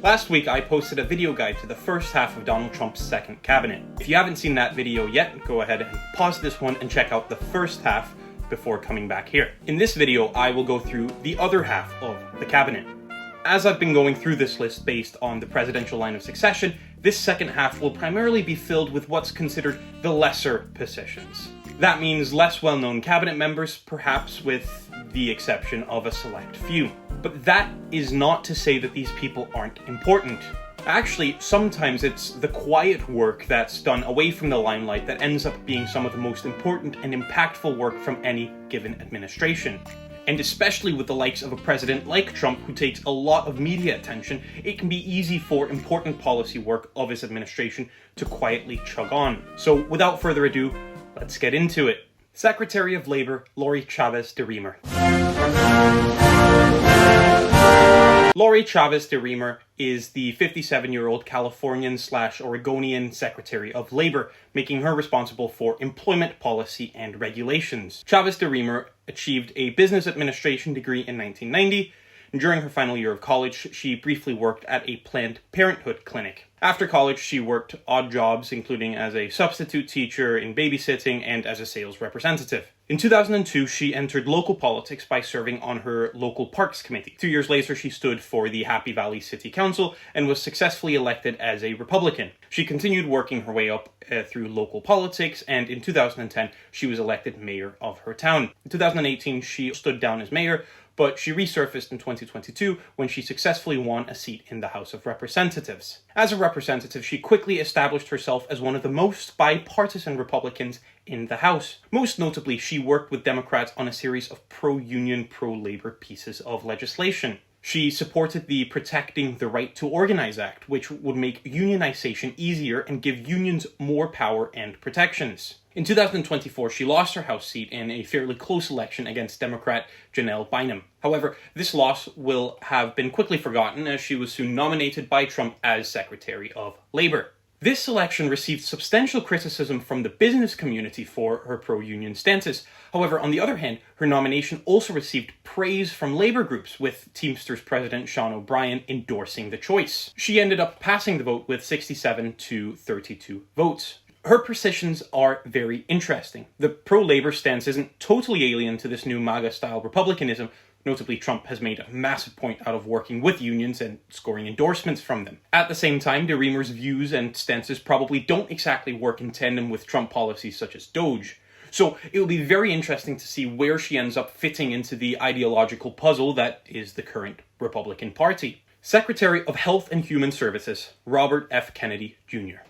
Last week, I posted a video guide to the first half of Donald Trump's second cabinet. If you haven't seen that video yet, go ahead and pause this one and check out the first half before coming back here. In this video, I will go through the other half of the cabinet. As I've been going through this list based on the presidential line of succession, this second half will primarily be filled with what's considered the lesser positions. That means less well-known cabinet members, perhaps with the exception of a select few. But that is not to say that these people aren't important. Actually, sometimes it's the quiet work that's done away from the limelight that ends up being some of the most important and impactful work from any given administration. And especially with the likes of a president like Trump who takes a lot of media attention, it can be easy for important policy work of his administration to quietly chug on. So without further ado, let's get into it. Secretary of Labor, Lori-Chavez-DeRemer. Lori-Chavez-DeRemer is the 57-year-old Californian/Oregonian Secretary of Labor, making her responsible for employment policy and regulations. Chavez-DeRemer achieved a business administration degree in 1990. During her final year of college, she briefly worked at a Planned Parenthood clinic. After college, she worked odd jobs, including as a substitute teacher, in babysitting, and as a sales representative. In 2002, she entered local politics by serving on her local parks committee. 2 years later, she stood for the Happy Valley City Council and was successfully elected as a Republican. She continued working her way up through local politics, and in 2010, she was elected mayor of her town. In 2018, she stood down as mayor, but she resurfaced in 2022 when she successfully won a seat in the House of Representatives. As a representative, she quickly established herself as one of the most bipartisan Republicans in the House. Most notably, she worked with Democrats on a series of pro-union, pro-labor pieces of legislation. She supported the Protecting the Right to Organize Act, which would make unionization easier and give unions more power and protections. In 2024, she lost her House seat in a fairly close election against Democrat Janelle Bynum. However, this loss will have been quickly forgotten as she was soon nominated by Trump as Secretary of Labor. This election received substantial criticism from the business community for her pro-union stances. However, on the other hand, her nomination also received praise from labor groups, with Teamsters President Sean O'Brien endorsing the choice. She ended up passing the vote with 67 to 32 votes. Her positions are very interesting. The pro-labor stance isn't totally alien to this new MAGA-style republicanism. Notably, Trump has made a massive point out of working with unions and scoring endorsements from them. At the same time, DeRemer's views and stances probably don't exactly work in tandem with Trump policies such as DOGE. So it will be very interesting to see where she ends up fitting into the ideological puzzle that is the current Republican Party. Secretary of Health and Human Services, Robert F. Kennedy, Jr.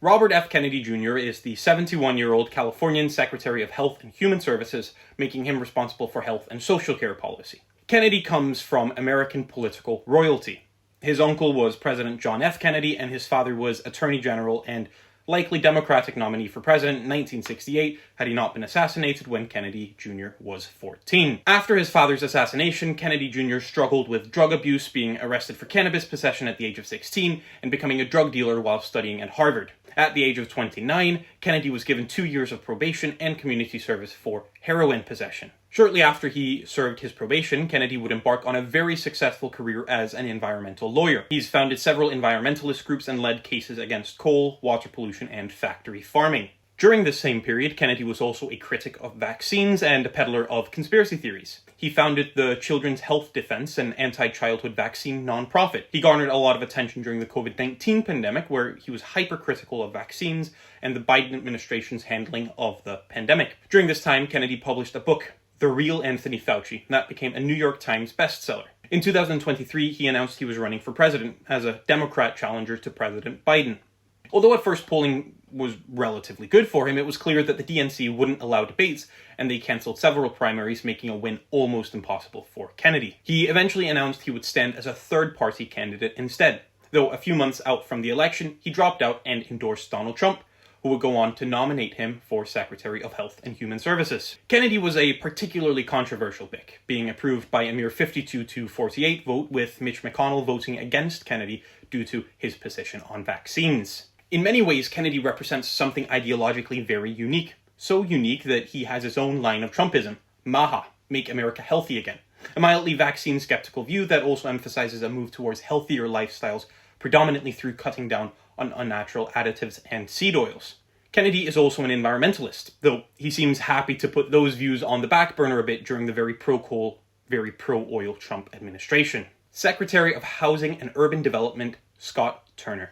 Robert F. Kennedy Jr. is the 71-year-old Californian Secretary of Health and Human Services, making him responsible for health and social care policy. Kennedy comes from American political royalty. His uncle was President John F. Kennedy, and his father was Attorney General and likely Democratic nominee for president in 1968 had he not been assassinated when Kennedy Jr. was 14. After his father's assassination, Kennedy Jr. struggled with drug abuse, being arrested for cannabis possession at the age of 16 and becoming a drug dealer while studying at Harvard. At the age of 29, Kennedy was given 2 years of probation and community service for heroin possession. Shortly after he served his probation, Kennedy would embark on a very successful career as an environmental lawyer. He's founded several environmentalist groups and led cases against coal, water pollution, and factory farming. During this same period, Kennedy was also a critic of vaccines and a peddler of conspiracy theories. He founded the Children's Health Defense, an anti-childhood vaccine nonprofit. He garnered a lot of attention during the COVID-19 pandemic, where he was hypercritical of vaccines and the Biden administration's handling of the pandemic. During this time, Kennedy published a book, The Real Anthony Fauci, that became a New York Times bestseller. In 2023, he announced he was running for president as a Democrat challenger to President Biden. Although at first polling was relatively good for him, it was clear that the DNC wouldn't allow debates, and they cancelled several primaries, making a win almost impossible for Kennedy. He eventually announced he would stand as a third-party candidate instead. Though a few months out from the election, he dropped out and endorsed Donald Trump, who would go on to nominate him for Secretary of Health and Human Services. Kennedy was a particularly controversial pick, being approved by a mere 52-48 vote, with Mitch McConnell voting against Kennedy due to his position on vaccines. In many ways, Kennedy represents something ideologically very unique. So unique that he has his own line of Trumpism, MAHA, Make America Healthy Again. a mildly vaccine-skeptical view that also emphasizes a move towards healthier lifestyles, predominantly through cutting down on unnatural additives and seed oils. Kennedy is also an environmentalist, though he seems happy to put those views on the back burner a bit during the very pro-coal, very pro-oil Trump administration. Secretary of Housing and Urban Development, Scott Turner.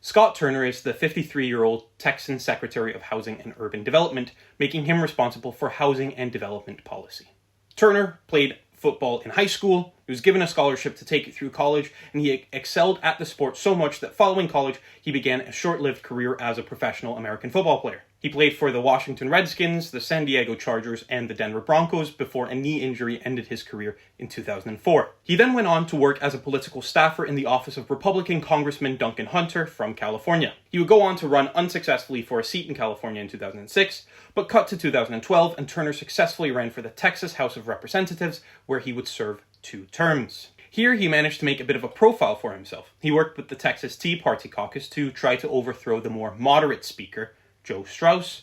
Scott Turner is the 53-year-old Texan Secretary of Housing and Urban Development, making him responsible for housing and development policy. Turner played football in high school. He was given a scholarship to take it through college, and he excelled at the sport so much that following college, he began a short-lived career as a professional American football player. He played for the Washington Redskins, the San Diego Chargers, and the Denver Broncos before a knee injury ended his career in 2004. He then went on to work as a political staffer in the office of Republican Congressman Duncan Hunter from California. He would go on to run unsuccessfully for a seat in California in 2006, but cut to 2012, and Turner successfully ran for the Texas House of Representatives, where he would serve 2 terms. Here, he managed to make a bit of a profile for himself. He worked with the Texas Tea Party caucus to try to overthrow the more moderate speaker, Joe Strauss,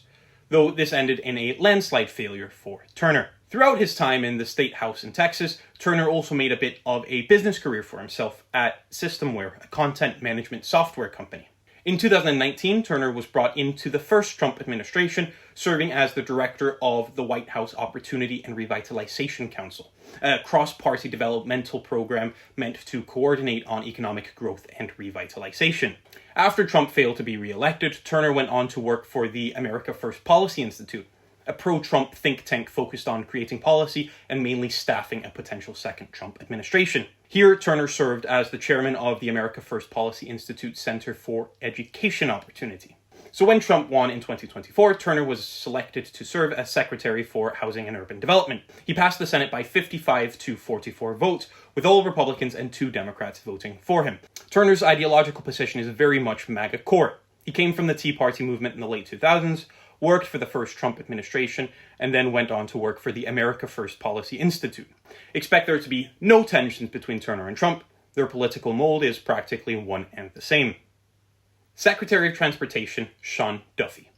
though this ended in a landslide failure for Turner. Throughout his time in the state house in Texas, Turner also made a bit of a business career for himself at Systemware, a content management software company. In 2019, Turner was brought into the first Trump administration, serving as the director of the White House Opportunity and Revitalization Council, a cross-party developmental program meant to coordinate on economic growth and revitalization. After Trump failed to be re-elected, Turner went on to work for the America First Policy Institute, a pro-Trump think tank focused on creating policy and mainly staffing a potential second Trump administration. Here, Turner served as the chairman of the America First Policy Institute Center for Education Opportunity. So when Trump won in 2024, Turner was selected to serve as Secretary for Housing and Urban Development. He passed the Senate by 55 to 44 votes, with all Republicans and 2 Democrats voting for him. Turner's ideological position is very much MAGA core. He came from the Tea Party movement in the late 2000s, worked for the first Trump administration, and then went on to work for the America First Policy Institute. Expect there to be no tensions between Turner and Trump. Their political mold is practically one and the same. Secretary of Transportation, Sean Duffy.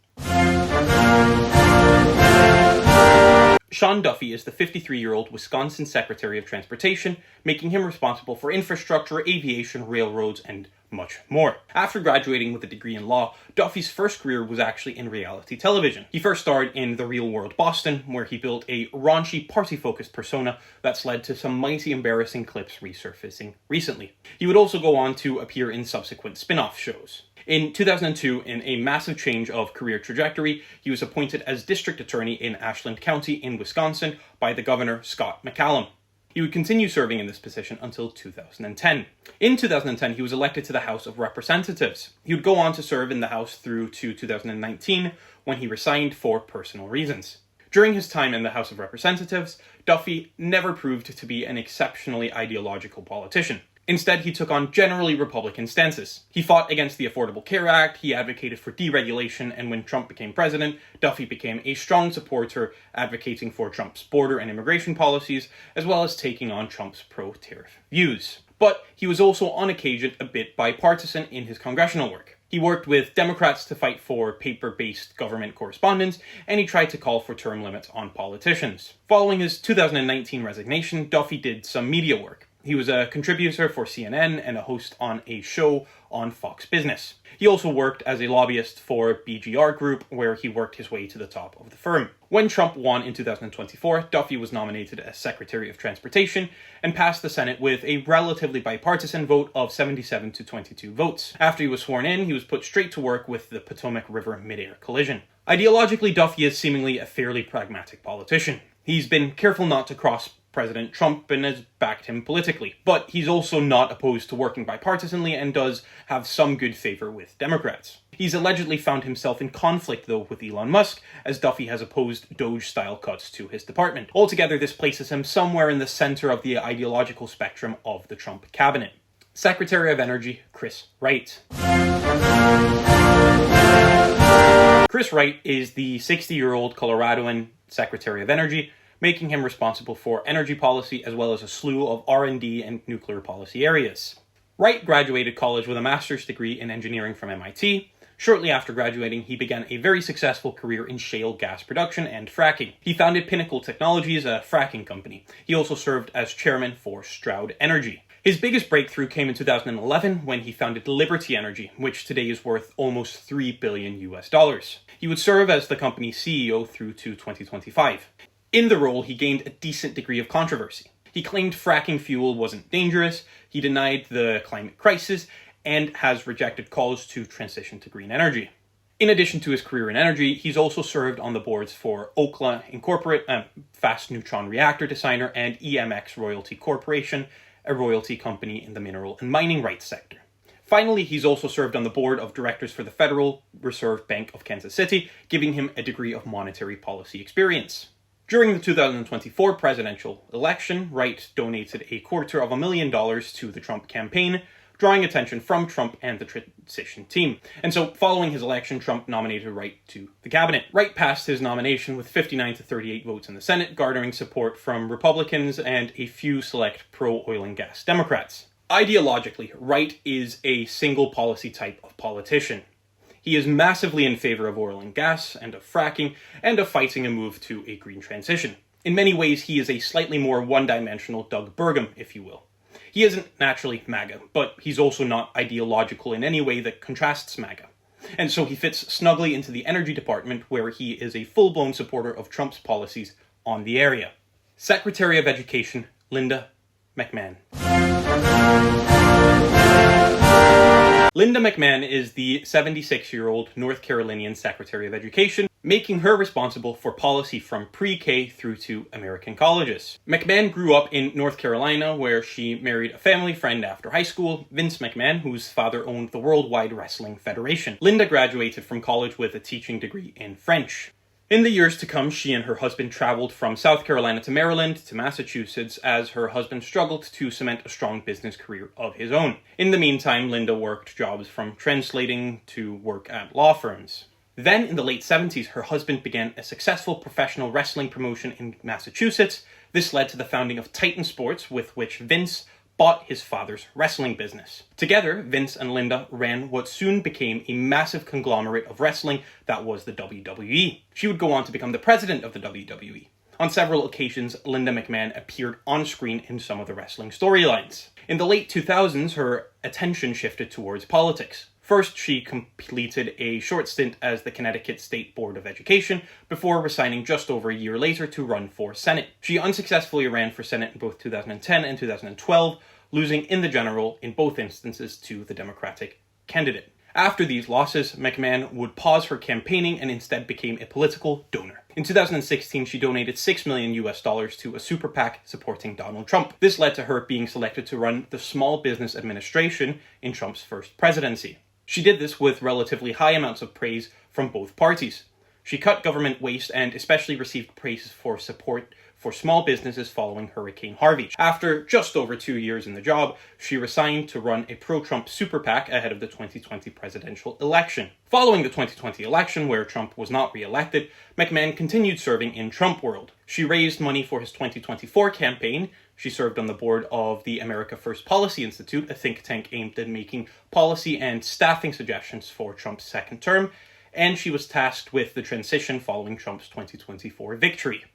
Sean Duffy is the 53-year-old Wisconsin Secretary of Transportation, making him responsible for infrastructure, aviation, railroads, and much more. After graduating with a degree in law, Duffy's first career was actually in reality television. He first starred in The Real World Boston, where he built a raunchy, party-focused persona that's led to some mighty embarrassing clips resurfacing recently. He would also go on to appear in subsequent spin-off shows. In 2002, in a massive change of career trajectory, he was appointed as district attorney in Ashland County in Wisconsin by the governor, Scott McCallum. He would continue serving in this position until 2010. In 2010, he was elected to the House of Representatives. He would go on to serve in the House through to 2019, when he resigned for personal reasons. During his time in the House of Representatives, Duffy never proved to be an exceptionally ideological politician. Instead, he took on generally Republican stances. He fought against the Affordable Care Act, he advocated for deregulation, and when Trump became president, Duffy became a strong supporter advocating for Trump's border and immigration policies, as well as taking on Trump's pro-tariff views. But he was also on occasion a bit bipartisan in his congressional work. He worked with Democrats to fight for paper-based government correspondence, and he tried to call for term limits on politicians. Following his 2019 resignation, Duffy did some media work. He was a contributor for CNN and a host on a show on Fox Business. He also worked as a lobbyist for BGR Group, where he worked his way to the top of the firm. When Trump won in 2024, Duffy was nominated as Secretary of Transportation and passed the Senate with a relatively bipartisan vote of 77 to 22 votes. After he was sworn in, he was put straight to work with the Potomac River mid-air collision. Ideologically, Duffy is seemingly a fairly pragmatic politician. He's been careful not to cross President Trump and has backed him politically. But he's also not opposed to working bipartisanly and does have some good favor with Democrats. He's allegedly found himself in conflict, though, with Elon Musk, as Duffy has opposed Doge-style cuts to his department. Altogether, this places him somewhere in the center of the ideological spectrum of the Trump cabinet. Secretary of Energy, Chris Wright. Chris Wright is the 60-year-old Coloradoan Secretary of Energy, making him responsible for energy policy as well as a slew of R&D and nuclear policy areas. Wright graduated college with a master's degree in engineering from MIT, Shortly after graduating, he began a very successful career in shale gas production and fracking. He founded Pinnacle Technologies, a fracking company. He also served as chairman for Stroud Energy. His biggest breakthrough came in 2011 when he founded Liberty Energy, which today is worth almost $3 billion US. He would serve as the company's CEO through to 2025. In the role, he gained a decent degree of controversy. He claimed fracking fuel wasn't dangerous, he denied the climate crisis, and has rejected calls to transition to green energy. In addition to his career in energy, he's also served on the boards for Okla Incorporate, a fast neutron reactor designer, and EMX Royalty Corporation, a royalty company in the mineral and mining rights sector. Finally, he's also served on the board of directors for the Federal Reserve Bank of Kansas City, giving him a degree of monetary policy experience. During the 2024 presidential election, Wright donated $250,000 to the Trump campaign, drawing attention from Trump and the transition team. And so, following his election, Trump nominated Wright to the cabinet. Wright passed his nomination with 59 to 38 votes in the Senate, garnering support from Republicans and a few select pro-oil and gas Democrats. Ideologically, Wright is a single policy type of politician. He is massively in favor of oil and gas and of fracking and of fighting a move to a green transition. In many ways, he is a slightly more one-dimensional Doug Burgum, if you will. He isn't naturally MAGA, but he's also not ideological in any way that contrasts MAGA. And so he fits snugly into the energy department, where he is a full-blown supporter of Trump's policies on the area. Secretary of Education, Linda McMahon. Linda McMahon is the 76-year-old North Carolinian Secretary of Education, making her responsible for policy from pre-K through to American colleges. McMahon grew up in North Carolina, where she married a family friend after high school, Vince McMahon, whose father owned the Worldwide Wrestling Federation. Linda graduated from college with a teaching degree in French. In the years to come, she and her husband traveled from South Carolina to Maryland to Massachusetts as her husband struggled to cement a strong business career of his own. In the meantime, Linda worked jobs from translating to work at law firms. Then, in the late 70s, her husband began a successful professional wrestling promotion in Massachusetts. This led to the founding of Titan Sports, with which Vince bought his father's wrestling business. Together, Vince and Linda ran what soon became a massive conglomerate of wrestling that was the WWE. She would go on to become the president of the WWE. On several occasions, Linda McMahon appeared on screen in some of the wrestling storylines. In the late 2000s, her attention shifted towards politics. First, she completed a short stint as the Connecticut State Board of Education before resigning just over a year later to run for Senate. She unsuccessfully ran for Senate in both 2010 and 2012, losing in the general in both instances to the Democratic candidate. After these losses, McMahon would pause her campaigning and instead became a political donor. In 2016, she donated $6 million to a super PAC supporting Donald Trump. This led to her being selected to run the Small Business Administration in Trump's first presidency. She did this with relatively high amounts of praise from both parties. She cut government waste and especially received praise for support for small businesses following Hurricane Harvey. After just over 2 years in the job, she resigned to run a pro-Trump super PAC ahead of the 2020 presidential election. Following the 2020 election, where Trump was not re-elected, McMahon continued serving in Trump world. She raised money for his 2024 campaign. She served on the board of the America First Policy Institute, a think tank aimed at making policy and staffing suggestions for Trump's second term, and she was tasked with the transition following Trump's 2024 victory.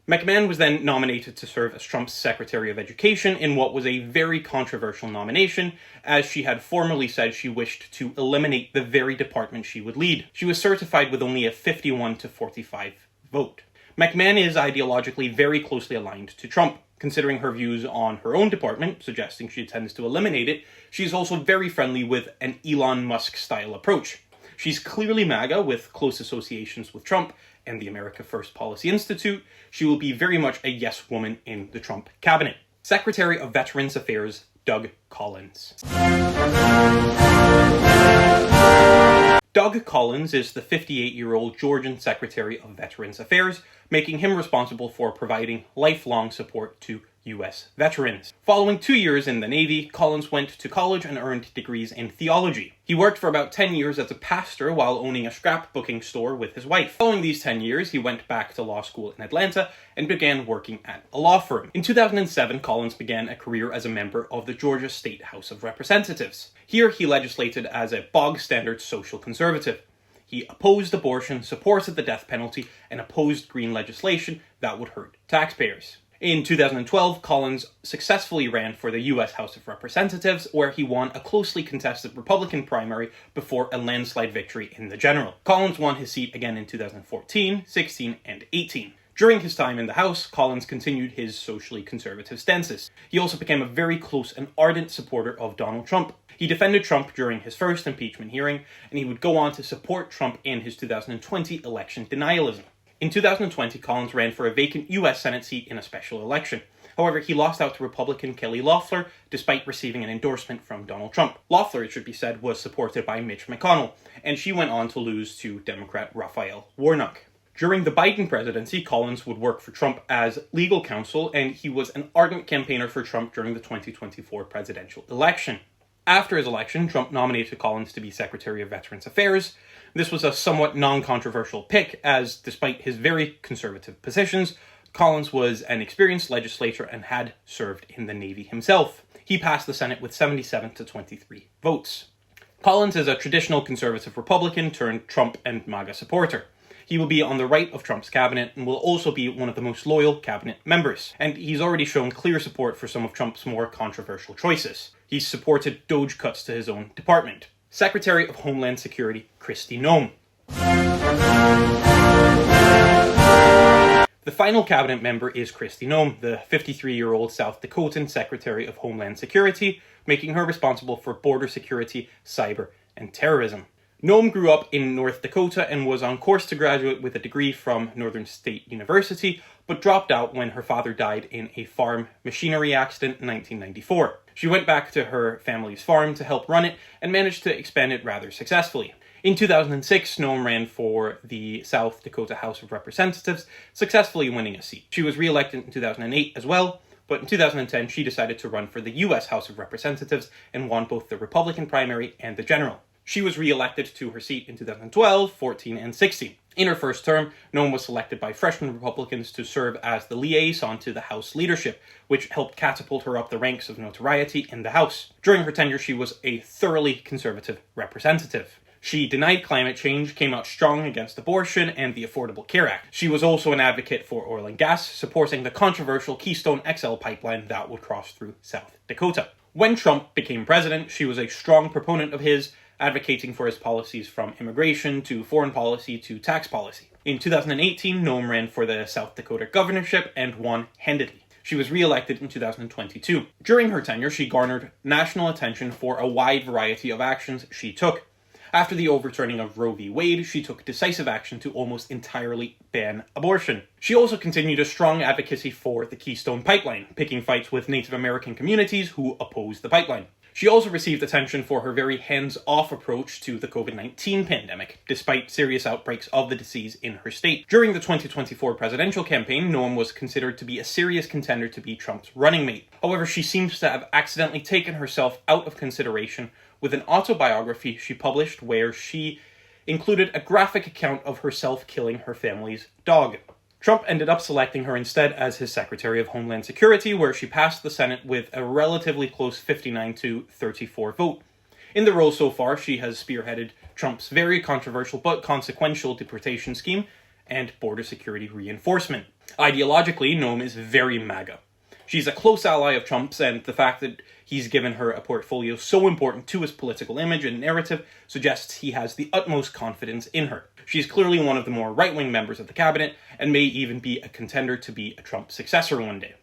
McMahon was then nominated to serve as Trump's Secretary of Education in what was a very controversial nomination, as she had formally said she wished to eliminate the very department she would lead. She was certified with only a 51 to 45 vote. McMahon is ideologically very closely aligned to Trump. Considering her views on her own department, suggesting she intends to eliminate it, she is also very friendly with an Elon Musk-style approach. She's clearly MAGA, with close associations with Trump and the America First Policy Institute. She will be very much a yes woman in the Trump cabinet. Secretary of Veterans Affairs, Doug Collins. Doug Collins is the 58-year-old Georgian Secretary of Veterans Affairs, making him responsible for providing lifelong support to U.S. veterans. Following 2 years in the Navy, Collins went to college and earned degrees in theology. He worked for about 10 years as a pastor while owning a scrapbooking store with his wife. Following these 10 years, he went back to law school in Atlanta and began working at a law firm. In 2007, Collins began a career as a member of the Georgia State House of Representatives. Here, he legislated as a bog-standard social conservative. He opposed abortion, supported the death penalty, and opposed green legislation that would hurt taxpayers. In 2012, Collins successfully ran for the U.S. House of Representatives, where he won a closely contested Republican primary before a landslide victory in the general. Collins won his seat again in 2014, 16, and 18. During his time in the House, Collins continued his socially conservative stances. He also became a very close and ardent supporter of Donald Trump. He defended Trump during his first impeachment hearing, and he would go on to support Trump in his 2020 election denialism. In 2020, Collins ran for a vacant U.S. Senate seat in a special election. However, he lost out to Republican Kelly Loeffler, despite receiving an endorsement from Donald Trump. Loeffler, it should be said, was supported by Mitch McConnell, and she went on to lose to Democrat Raphael Warnock. During the Biden presidency, Collins would work for Trump as legal counsel, and he was an ardent campaigner for Trump during the 2024 presidential election. After his election, Trump nominated Collins to be Secretary of Veterans Affairs. This was a somewhat non-controversial pick, as despite his very conservative positions, Collins was an experienced legislator and had served in the Navy himself. He passed the Senate with 77 to 23 votes. Collins is a traditional conservative Republican turned Trump and MAGA supporter. He will be on the right of Trump's cabinet and will also be one of the most loyal cabinet members. And he's already shown clear support for some of Trump's more controversial choices. He's supported DOGE cuts to his own department. Secretary of Homeland Security Kristi Noem. The final cabinet member is Kristi Noem, the 53-year-old South Dakotan Secretary of Homeland Security, making her responsible for border security, cyber, and terrorism. Noem grew up in North Dakota and was on course to graduate with a degree from Northern State University, but dropped out when her father died in a farm machinery accident in 1994. She went back to her family's farm to help run it and managed to expand it rather successfully. In 2006, Noem ran for the South Dakota House of Representatives, successfully winning a seat. She was re-elected in 2008 as well, but in 2010 she decided to run for the U.S. House of Representatives and won both the Republican primary and the general. She was re-elected to her seat in 2012, 14, and 16. In her first term, Noem was selected by freshman Republicans to serve as the liaison to the House leadership, which helped catapult her up the ranks of notoriety in the House. During her tenure, she was a thoroughly conservative representative. She denied climate change, came out strong against abortion and the Affordable Care Act. She was also an advocate for oil and gas, supporting the controversial Keystone XL pipeline that would cross through South Dakota. When Trump became president, she was a strong proponent of his, advocating for his policies from immigration to foreign policy to tax policy. In 2018, Noem ran for the South Dakota governorship and won handedly. She was re-elected in 2022. During her tenure, she garnered national attention for a wide variety of actions she took. After the overturning of Roe v. Wade, she took decisive action to almost entirely ban abortion. She also continued a strong advocacy for the Keystone Pipeline, picking fights with Native American communities who opposed the pipeline. She also received attention for her very hands-off approach to the COVID-19 pandemic, despite serious outbreaks of the disease in her state. During the 2024 presidential campaign, Noem was considered to be a serious contender to be Trump's running mate. However, she seems to have accidentally taken herself out of consideration with an autobiography she published where she included a graphic account of herself killing her family's dog. Trump ended up selecting her instead as his Secretary of Homeland Security, where she passed the Senate with a relatively close 59 to 34 vote. In the role so far, she has spearheaded Trump's very controversial but consequential deportation scheme and border security reinforcement. Ideologically, Noem is very MAGA. She's a close ally of Trump's, and the fact that he's given her a portfolio so important to his political image and narrative suggests he has the utmost confidence in her. She's clearly one of the more right-wing members of the cabinet, and may even be a contender to be a Trump successor one day.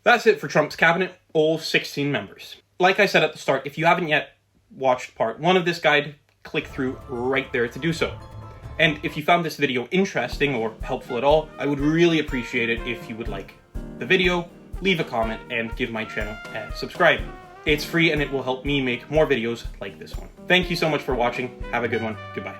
That's it for Trump's cabinet, all 16 members. Like I said at the start, if you haven't yet watched part 1 of this guide, click through right there to do so. And if you found this video interesting or helpful at all, I would really appreciate it if you would like the video, leave a comment, and give my channel a subscribe. It's free and it will help me make more videos like this one. Thank you so much for watching. Have a good one. Goodbye.